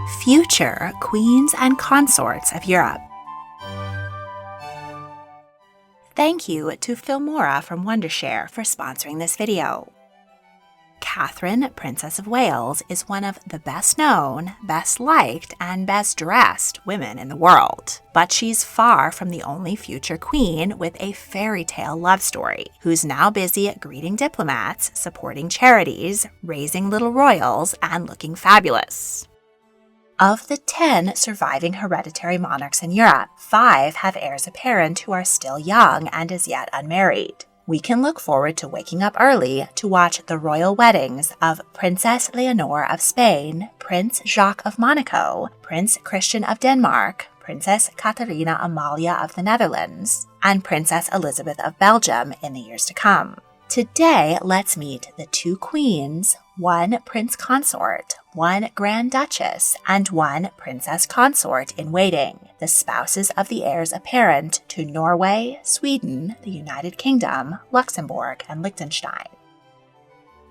Future Queens and Consorts of Europe. Thank you to Filmora from Wondershare for sponsoring this video. Catherine, Princess of Wales, is one of the best-known, best-liked, and best-dressed women in the world. But she's far from the only future queen with a fairy tale love story, who's now busy greeting diplomats, supporting charities, raising little royals, and looking fabulous. Of the 10 surviving hereditary monarchs in Europe, 5 have heirs apparent who are still young and as yet unmarried. We can look forward to waking up early to watch the royal weddings of Princess Leonor of Spain, Prince Jacques of Monaco, Prince Christian of Denmark, Princess Catherina-Amalia of the Netherlands, and Princess Elisabeth of Belgium in the years to come. Today, let's meet the 2 queens, 1 prince consort, 1 Grand Duchess, and 1 princess consort in waiting, the spouses of the heirs apparent to Norway, Sweden, the United Kingdom, Luxembourg, and Liechtenstein.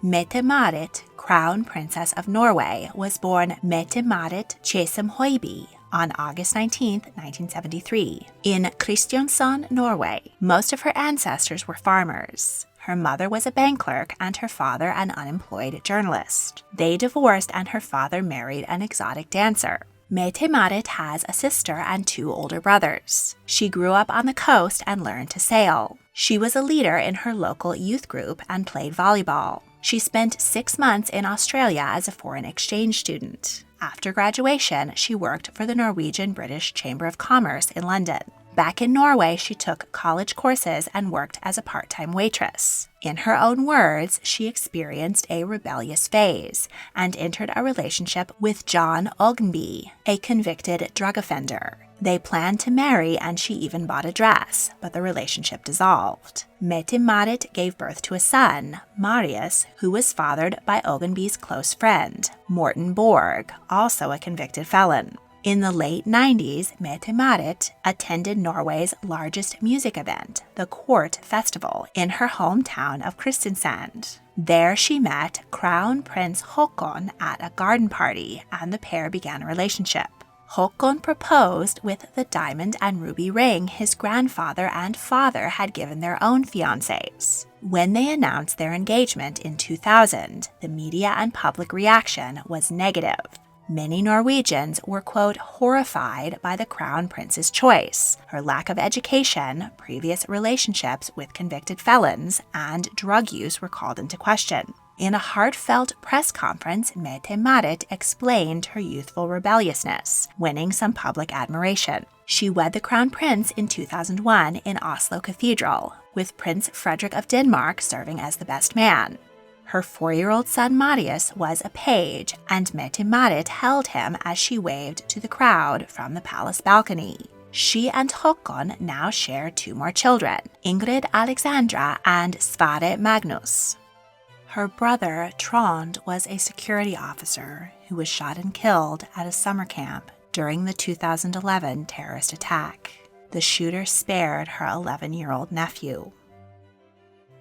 Mette-Marit, Crown Princess of Norway, was born Mette-Marit Chesem-Høiby on August 19, 1973, in Kristiansand, Norway. Most of her ancestors were farmers. Her mother was a bank clerk and her father an unemployed journalist. They divorced and her father married an exotic dancer. Mette-Marit has a sister and 2 older brothers. She grew up on the coast and learned to sail. She was a leader in her local youth group and played volleyball. She spent 6 months in Australia as a foreign exchange student. After graduation, she worked for the Norwegian-British Chamber of Commerce in London. Back in Norway, she took college courses and worked as a part-time waitress. In her own words, she experienced a rebellious phase and entered a relationship with John Ognby, a convicted drug offender. They planned to marry and she even bought a dress, but the relationship dissolved. Mette-Marit gave birth to a son, Marius, who was fathered by Ognby's close friend, Morten Borg, also a convicted felon. In the late 90s, Mette-Marit attended Norway's largest music event, the Court Festival, in her hometown of Kristiansand. There she met Crown Prince Haakon at a garden party, and the pair began a relationship. Haakon proposed with the diamond and ruby ring his grandfather and father had given their own fiancés. When they announced their engagement in 2000, the media and public reaction was negative. Many Norwegians were, quote, horrified by the crown prince's choice, her lack of education, previous relationships with convicted felons, and drug use were called into question. In a heartfelt press conference, Mette-Marit explained her youthful rebelliousness, winning some public admiration. She wed the crown prince in 2001 in Oslo Cathedral, with Prince Frederick of Denmark serving as the best man. Her 4-year-old son Marius was a page, and Mette-Marit held him as she waved to the crowd from the palace balcony. She and Haakon now share 2 more children, Ingrid Alexandra and Sverre Magnus. Her brother Trond was a security officer who was shot and killed at a summer camp during the 2011 terrorist attack. The shooter spared her 11-year-old nephew.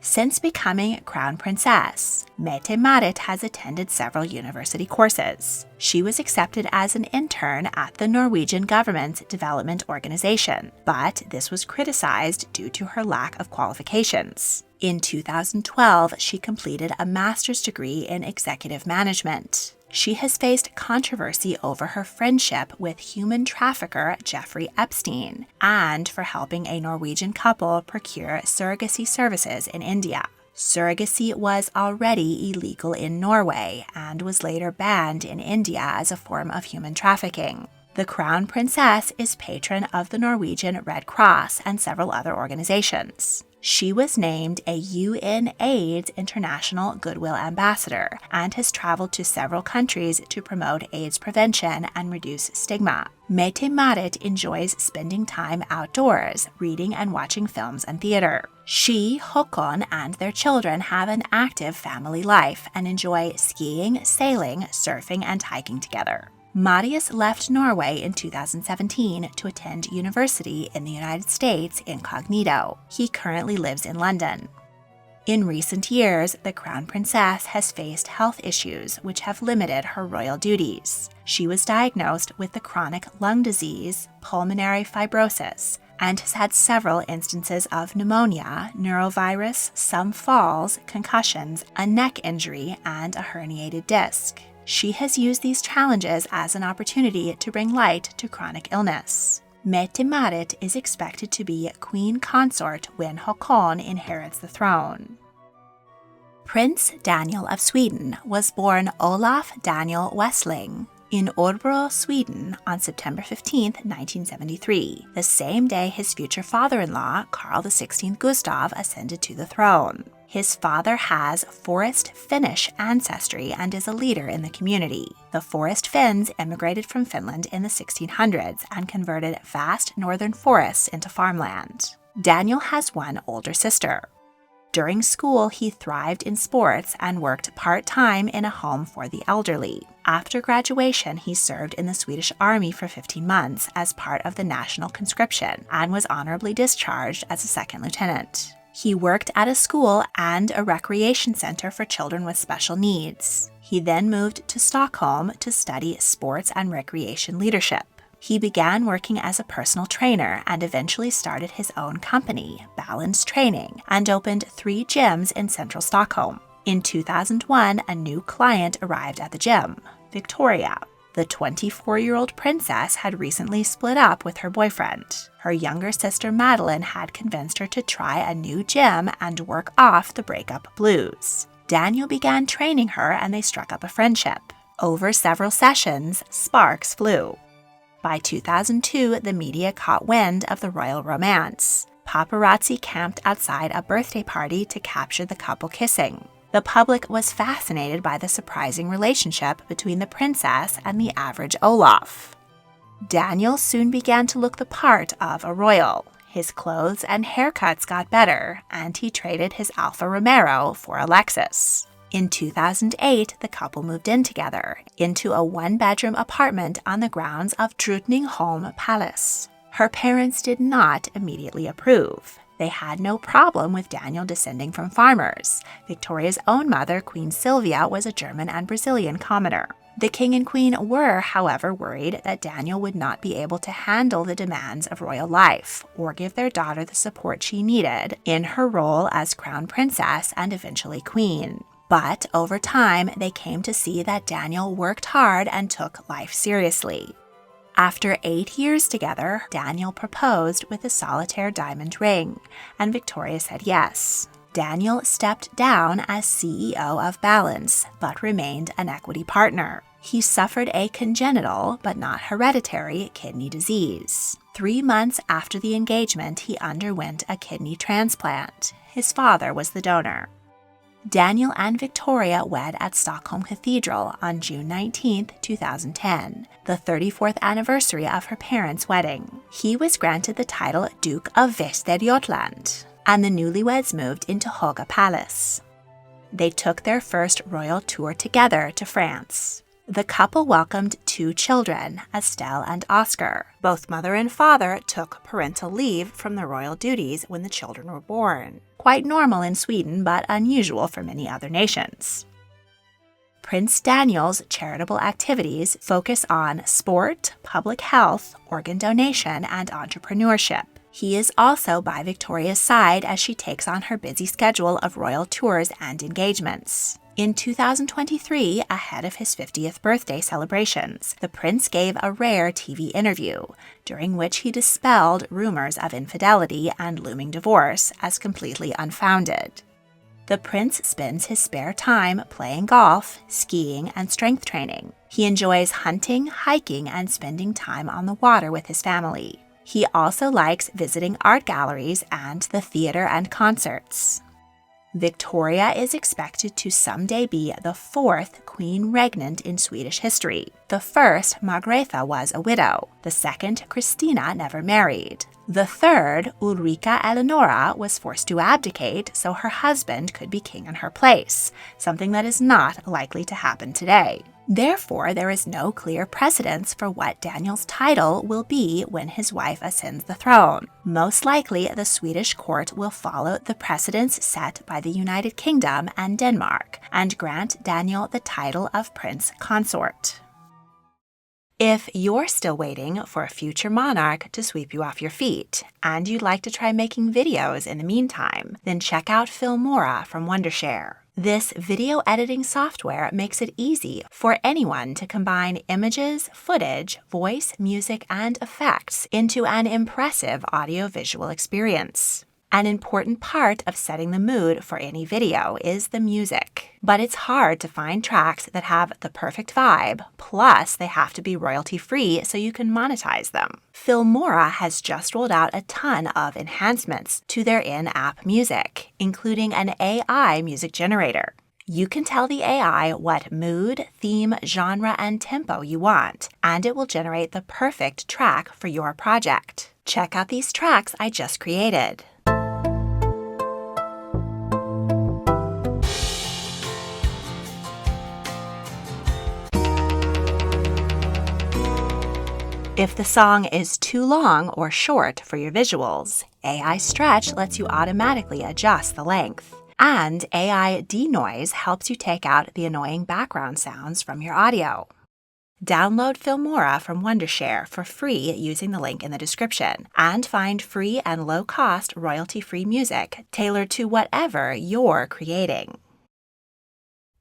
Since becoming Crown Princess, Mette-Marit has attended several university courses. She was accepted as an intern at the Norwegian government's development organization, but this was criticized due to her lack of qualifications. In 2012, she completed a master's degree in executive management. She has faced controversy over her friendship with human trafficker Jeffrey Epstein and for helping a Norwegian couple procure surrogacy services in India. Surrogacy was already illegal in Norway and was later banned in India as a form of human trafficking. The Crown Princess is patron of the Norwegian Red Cross and several other organizations. She was named a UNAIDS International Goodwill Ambassador and has traveled to several countries to promote AIDS prevention and reduce stigma. Mette-Marit enjoys spending time outdoors, reading and watching films and theater. She, Haakon, and their children have an active family life and enjoy skiing, sailing, surfing, and hiking together. Marius left Norway in 2017 to attend university in the United States incognito. He currently lives in London. In recent years, the Crown Princess has faced health issues which have limited her royal duties. She was diagnosed with the chronic lung disease, pulmonary fibrosis, and has had several instances of pneumonia, neurovirus, some falls, concussions, a neck injury, and a herniated disc. She has used these challenges as an opportunity to bring light to chronic illness. Mette-Marit is expected to be queen consort when Håkon inherits the throne. Prince Daniel of Sweden was born Olaf Daniel Westling in Örebro, Sweden on September 15, 1973, the same day his future father-in-law, Carl XVI Gustav, ascended to the throne. His father has Forest Finnish ancestry and is a leader in the community. The Forest Finns immigrated from Finland in the 1600s and converted vast northern forests into farmland. Daniel has one older sister. During school, he thrived in sports and worked part-time in a home for the elderly. After graduation, he served in the Swedish Army for 15 months as part of the national conscription and was honorably discharged as a second lieutenant. He worked at a school and a recreation center for children with special needs. He then moved to Stockholm to study sports and recreation leadership. He began working as a personal trainer and eventually started his own company, Balance Training, and opened 3 gyms in central Stockholm. In 2001, a new client arrived at the gym, Victoria. The 24-year-old princess had recently split up with her boyfriend. Her younger sister Madeline had convinced her to try a new gym and work off the breakup blues. Daniel began training her and they struck up a friendship. Over several sessions, sparks flew. By 2002, the media caught wind of the royal romance. Paparazzi camped outside a birthday party to capture the couple kissing. The public was fascinated by the surprising relationship between the princess and the average Olaf. Daniel soon began to look the part of a royal. His clothes and haircuts got better, and he traded his Alfa Romero for a Lexus. In 2008, the couple moved in together, into a one-bedroom apartment on the grounds of Drottningholm Palace. Her parents did not immediately approve. They had no problem with Daniel descending from farmers. Victoria's own mother, Queen Sylvia, was a German and Brazilian commoner. The king and queen were, however, worried that Daniel would not be able to handle the demands of royal life or give their daughter the support she needed in her role as crown princess and eventually queen. But over time, they came to see that Daniel worked hard and took life seriously. After 8 years together, Daniel proposed with a solitaire diamond ring, and Victoria said yes. Daniel stepped down as CEO of Balance, but remained an equity partner. He suffered a congenital, but not hereditary, kidney disease. 3 months after the engagement, he underwent a kidney transplant. His father was the donor. Daniel and Victoria wed at Stockholm Cathedral on June 19, 2010, the 34th anniversary of her parents' wedding. He was granted the title Duke of Västergötland, and the newlyweds moved into Haga Palace. They took their first royal tour together to France. The couple welcomed 2 children, Estelle and Oscar. Both mother and father took parental leave from the royal duties when the children were born. Quite normal in Sweden, but unusual for many other nations. Prince Daniel's charitable activities focus on sport, public health, organ donation, and entrepreneurship. He is also by Victoria's side as she takes on her busy schedule of royal tours and engagements. In 2023, ahead of his 50th birthday celebrations, the prince gave a rare TV interview, during which he dispelled rumors of infidelity and looming divorce as completely unfounded. The prince spends his spare time playing golf, skiing, and strength training. He enjoys hunting, hiking, and spending time on the water with his family. He also likes visiting art galleries and the theater and concerts. Victoria is expected to someday be the 4th queen regnant in Swedish history. The first, Margrethe, was a widow. The second, Christina, never married. The third, Ulrika Eleonora, was forced to abdicate so her husband could be king in her place, something that is not likely to happen today. Therefore, there is no clear precedence for what Daniel's title will be when his wife ascends the throne. Most likely, the Swedish court will follow the precedents set by the United Kingdom and Denmark and grant Daniel the title of Prince Consort. If you're still waiting for a future monarch to sweep you off your feet, and you'd like to try making videos in the meantime, then check out Filmora from Wondershare. This video editing software makes it easy for anyone to combine images, footage, voice, music, and effects into an impressive audio-visual experience. An important part of setting the mood for any video is the music. But it's hard to find tracks that have the perfect vibe, plus they have to be royalty-free so you can monetize them. Filmora has just rolled out a ton of enhancements to their in-app music, including an AI music generator. You can tell the AI what mood, theme, genre, and tempo you want, and it will generate the perfect track for your project. Check out these tracks I just created. If the song is too long or short for your visuals, AI Stretch lets you automatically adjust the length. And AI Denoise helps you take out the annoying background sounds from your audio. Download Filmora from Wondershare for free using the link in the description, and find free and low-cost royalty-free music tailored to whatever you're creating.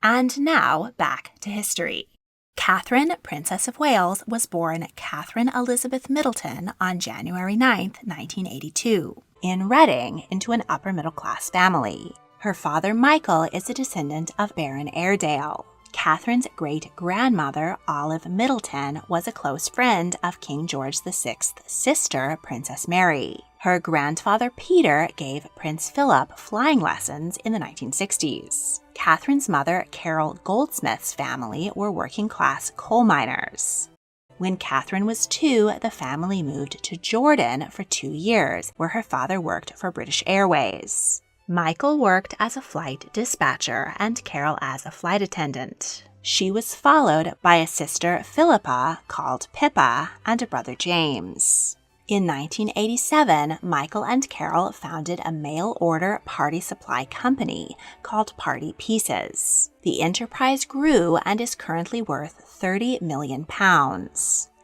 And now, back to history. Catherine, Princess of Wales, was born Catherine Elisabeth Middleton on January 9, 1982, in Reading into an upper-middle-class family. Her father, Michael, is a descendant of Baron Airedale. Catherine's great-grandmother, Olive Middleton, was a close friend of King George VI's sister, Princess Mary. Her grandfather, Peter, gave Prince Philip flying lessons in the 1960s. Catherine's mother, Carol Goldsmith's family, were working-class coal miners. When Catherine was 2, the family moved to Jordan for 2 years, where her father worked for British Airways. Michael worked as a flight dispatcher and Carol as a flight attendant. She was followed by a sister, Philippa, called Pippa, and a brother, James. In 1987, Michael and Carol founded a mail-order party supply company called Party Pieces. The enterprise grew and is currently worth £30 million.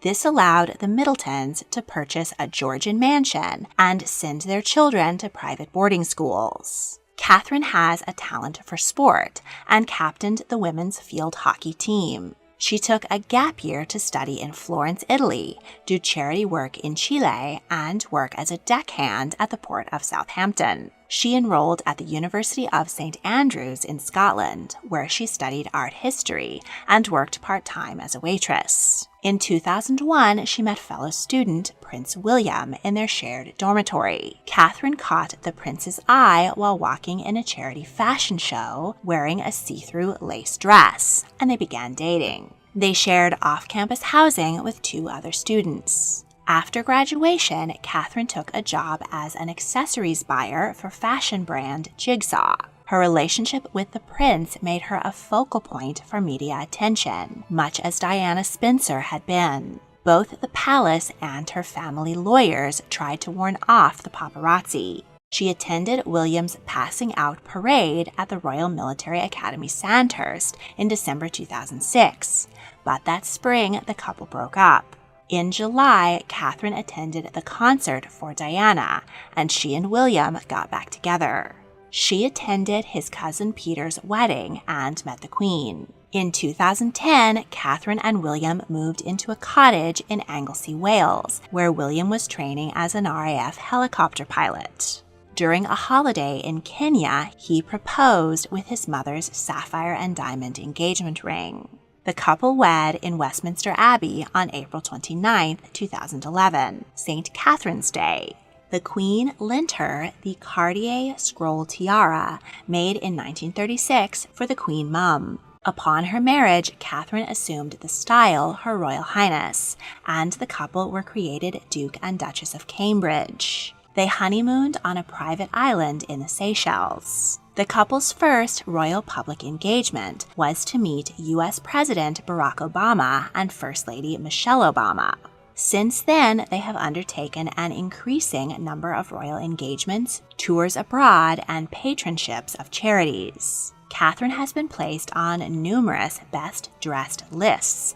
This allowed the Middletons to purchase a Georgian mansion and send their children to private boarding schools. Catherine has a talent for sport and captained the women's field hockey team. She took a gap year to study in Florence, Italy, do charity work in Chile, and work as a deckhand at the port of Southampton. She enrolled at the University of St. Andrews in Scotland, where she studied art history and worked part-time as a waitress. In 2001, she met fellow student Prince William in their shared dormitory. Catherine caught the prince's eye while walking in a charity fashion show wearing a see-through lace dress, and they began dating. They shared off-campus housing with 2 other students. After graduation, Catherine took a job as an accessories buyer for fashion brand Jigsaw. Her relationship with the prince made her a focal point for media attention, much as Diana Spencer had been. Both the palace and her family lawyers tried to warn off the paparazzi. She attended William's passing out parade at the Royal Military Academy Sandhurst in December 2006, but that spring the couple broke up. In July, Catherine attended the concert for Diana, and she and William got back together. She attended his cousin Peter's wedding and met the Queen. In 2010, Catherine and William moved into a cottage in Anglesey, Wales, where William was training as an RAF helicopter pilot. During a holiday in Kenya, he proposed with his mother's sapphire and diamond engagement ring. The couple wed in Westminster Abbey on April 29, 2011, St. Catherine's Day. The Queen lent her the Cartier scroll tiara made in 1936 for the Queen Mum. Upon her marriage, Catherine assumed the style Her Royal Highness, and the couple were created Duke and Duchess of Cambridge. They honeymooned on a private island in the Seychelles. The couple's first royal public engagement was to meet U.S. President Barack Obama and First Lady Michelle Obama. Since then, they have undertaken an increasing number of royal engagements, tours abroad, and patronships of charities. Catherine has been placed on numerous best-dressed lists.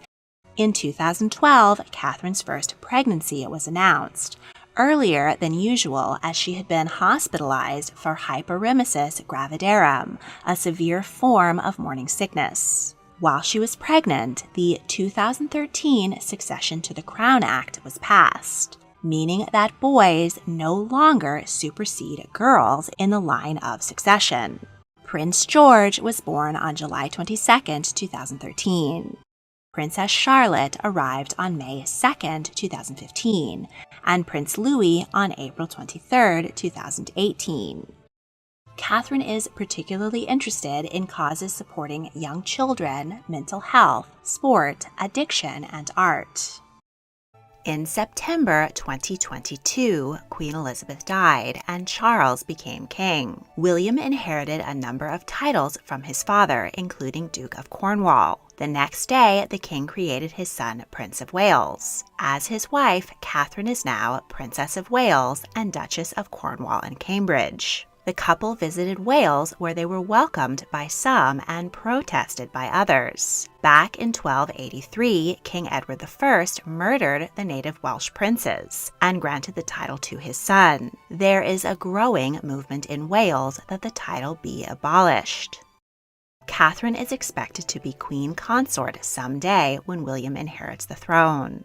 In 2012, Catherine's first pregnancy was announced, earlier than usual as she had been hospitalized for hyperemesis gravidarum, a severe form of morning sickness. While she was pregnant, the 2013 Succession to the Crown Act was passed, meaning that boys no longer supersede girls in the line of succession. Prince George was born on July 22, 2013. Princess Charlotte arrived on May 2, 2015, and Prince Louis on April 23, 2018. Catherine is particularly interested in causes supporting young children, mental health, sport, addiction, and art. In September 2022, Queen Elizabeth died and Charles became king. William inherited a number of titles from his father, including Duke of Cornwall. The next day, the king created his son Prince of Wales. As his wife, Catherine is now Princess of Wales and Duchess of Cornwall and Cambridge. The couple visited Wales, where they were welcomed by some and protested by others. Back in 1283, King Edward I murdered the native Welsh princes and granted the title to his son. There is a growing movement in Wales that the title be abolished. Catherine is expected to be queen consort someday when William inherits the throne.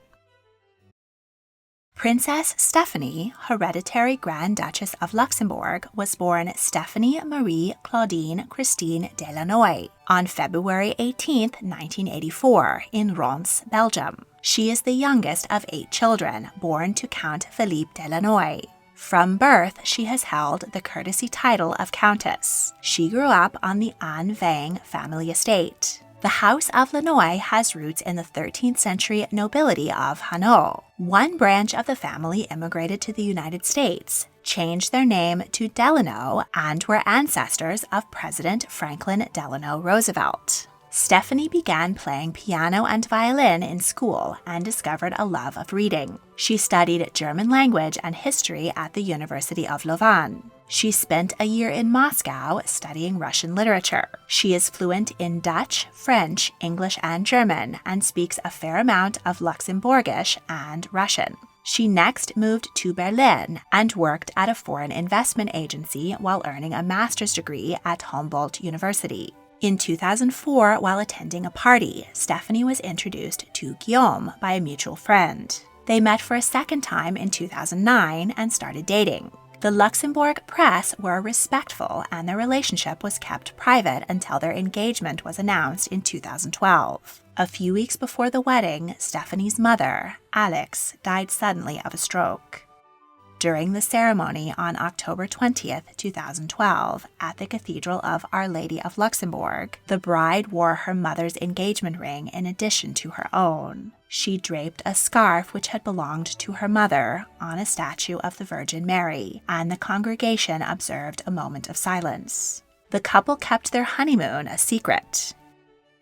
Princess Stephanie, Hereditary Grand Duchess of Luxembourg, was born Stephanie Marie Claudine Christine de Lannoy on February 18, 1984, in Reims, Belgium. She is the youngest of 8 children, born to Count Philippe de Lannoy. From birth, she has held the courtesy title of Countess. She grew up on the An Vang family estate. The House of Lannoy has roots in the 13th century nobility of Hainaut. One branch of the family immigrated to the United States, changed their name to Delano, and were ancestors of President Franklin Delano Roosevelt. Stephanie began playing piano and violin in school and discovered a love of reading. She studied German language and history at the University of Louvain. She spent a year in Moscow studying Russian literature. She is fluent in Dutch, French, English, and German, and speaks a fair amount of Luxembourgish and Russian. She next moved to Berlin and worked at a foreign investment agency while earning a master's degree at Humboldt University. In 2004, while attending a party, Stephanie was introduced to Guillaume by a mutual friend. They met for a second time in 2009 and started dating. The Luxembourg press were respectful and their relationship was kept private until their engagement was announced in 2012. A few weeks before the wedding, Stephanie's mother, Alex, died suddenly of a stroke. During the ceremony on October 20, 2012, at the Cathedral of Our Lady of Luxembourg, the bride wore her mother's engagement ring in addition to her own. She draped a scarf which had belonged to her mother on a statue of the Virgin Mary, and the congregation observed a moment of silence. The couple kept their honeymoon a secret.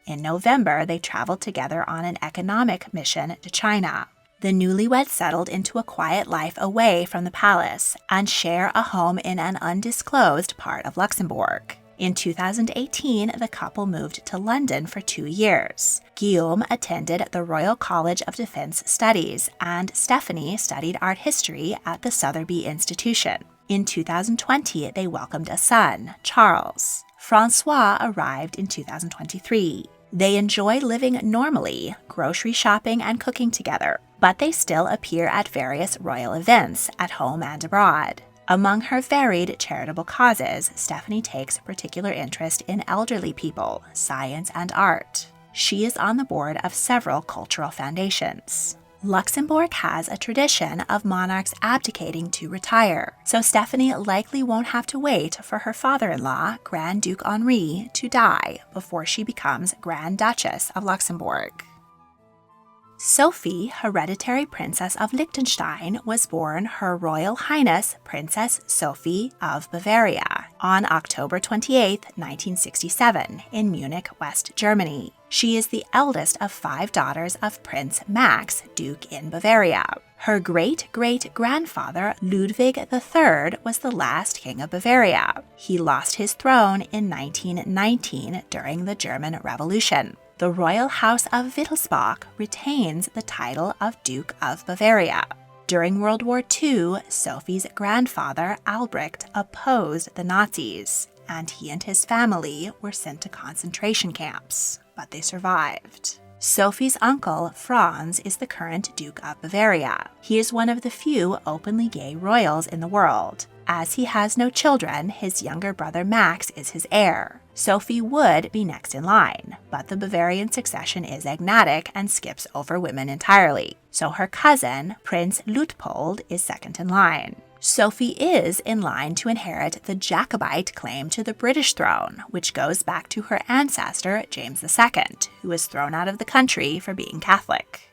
In November, they traveled together on an economic mission to China. The newlyweds settled into a quiet life away from the palace and share a home in an undisclosed part of Luxembourg. In 2018, the couple moved to London for 2 years. Guillaume attended the Royal College of Defence Studies, and Stephanie studied art history at the Sotheby Institution. In 2020, they welcomed a son, Charles. Francois arrived in 2023. They enjoy living normally, grocery shopping and cooking together, but they still appear at various royal events at home and abroad. Among her varied charitable causes, Stephanie takes particular interest in elderly people, science, and art. She is on the board of several cultural foundations. Luxembourg has a tradition of monarchs abdicating to retire, so Stephanie likely won't have to wait for her father-in-law, Grand Duke Henri, to die before she becomes Grand Duchess of Luxembourg. Sophie, Hereditary Princess of Liechtenstein, was born Her Royal Highness Princess Sophie of Bavaria on October 28, 1967, in Munich, West Germany. She is the eldest of 5 daughters of Prince Max, Duke in Bavaria. Her great-great-grandfather, Ludwig III, was the last king of Bavaria. He lost his throne in 1919 during the German Revolution. The royal house of Wittelsbach retains the title of Duke of Bavaria. During World War II, Sophie's grandfather, Albrecht, opposed the Nazis, and he and his family were sent to concentration camps, but they survived. Sophie's uncle, Franz, is the current Duke of Bavaria. He is one of the few openly gay royals in the world. As he has no children, his younger brother Max is his heir. Sophie would be next in line, but the Bavarian succession is agnatic and skips over women entirely. So her cousin, Prince Luitpold, is second in line. Sophie is in line to inherit the Jacobite claim to the British throne, which goes back to her ancestor, James II, who was thrown out of the country for being Catholic.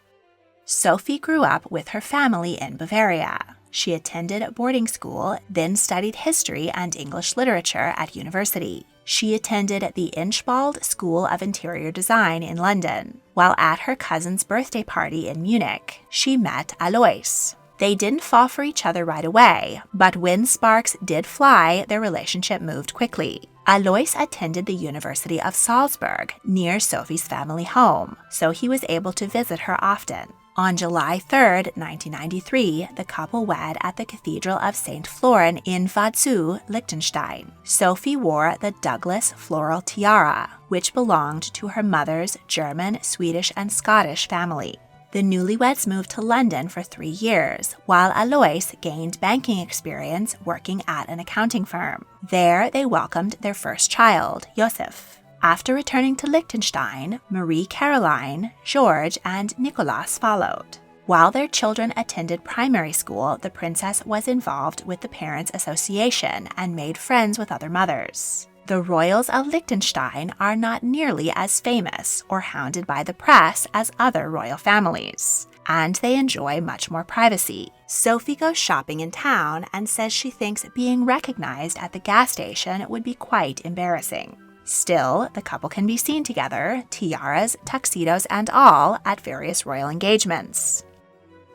Sophie grew up with her family in Bavaria. She attended boarding school, then studied history and English literature at university. She attended the Inchbald School of Interior Design in London. While at her cousin's birthday party in Munich, she met Alois. They didn't fall for each other right away, but when sparks did fly, their relationship moved quickly. Alois attended the University of Salzburg, near Sophie's family home, so he was able to visit her often. On July 3, 1993, the couple wed at the Cathedral of St. Florin in Vaduz, Liechtenstein. Sophie wore the Douglas floral tiara, which belonged to her mother's German, Swedish, and Scottish family. The newlyweds moved to London for 3 years, while Alois gained banking experience working at an accounting firm. There, they welcomed their first child, Joseph. After returning to Liechtenstein, Marie-Caroline, George, and Nicolas followed. While their children attended primary school, the princess was involved with the Parents' Association and made friends with other mothers. The royals of Liechtenstein are not nearly as famous or hounded by the press as other royal families, and they enjoy much more privacy. Sophie goes shopping in town and says she thinks being recognized at the gas station would be quite embarrassing. Still, the couple can be seen together, tiaras, tuxedos, and all, at various royal engagements.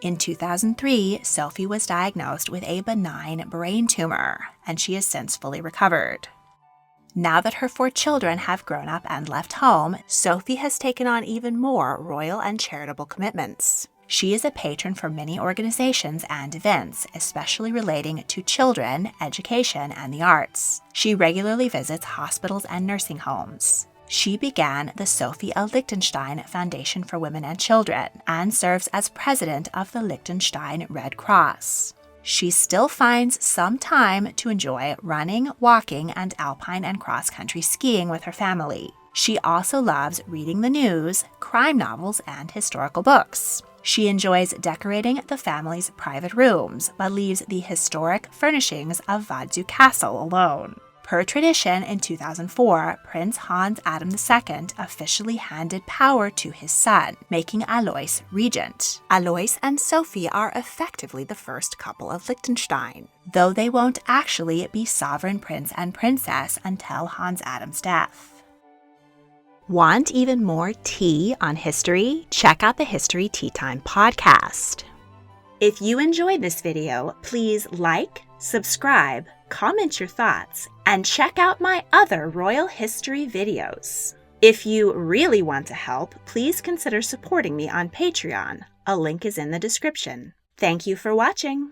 In 2003, Sophie was diagnosed with a benign brain tumor, and she has since fully recovered. Now that her 4 children have grown up and left home, Sophie has taken on even more royal and charitable commitments. She is a patron for many organizations and events, especially relating to children, education, and the arts. She regularly visits hospitals and nursing homes. She began the Sophie of Liechtenstein Foundation for Women and Children and serves as president of the Liechtenstein Red Cross. She still finds some time to enjoy running, walking, and alpine and cross-country skiing with her family. She also loves reading the news, crime novels, and historical books. She enjoys decorating the family's private rooms, but leaves the historic furnishings of Vaduz Castle alone. Per tradition, in 2004, Prince Hans Adam II officially handed power to his son, making Alois regent. Alois and Sophie are effectively the first couple of Liechtenstein, though they won't actually be sovereign prince and princess until Hans Adam's death. Want even more tea on history? Check out the History Tea Time podcast. If you enjoyed this video, please like, subscribe, comment your thoughts, and check out my other royal history videos. If you really want to help, please consider supporting me on Patreon. A link is in the description. Thank you for watching.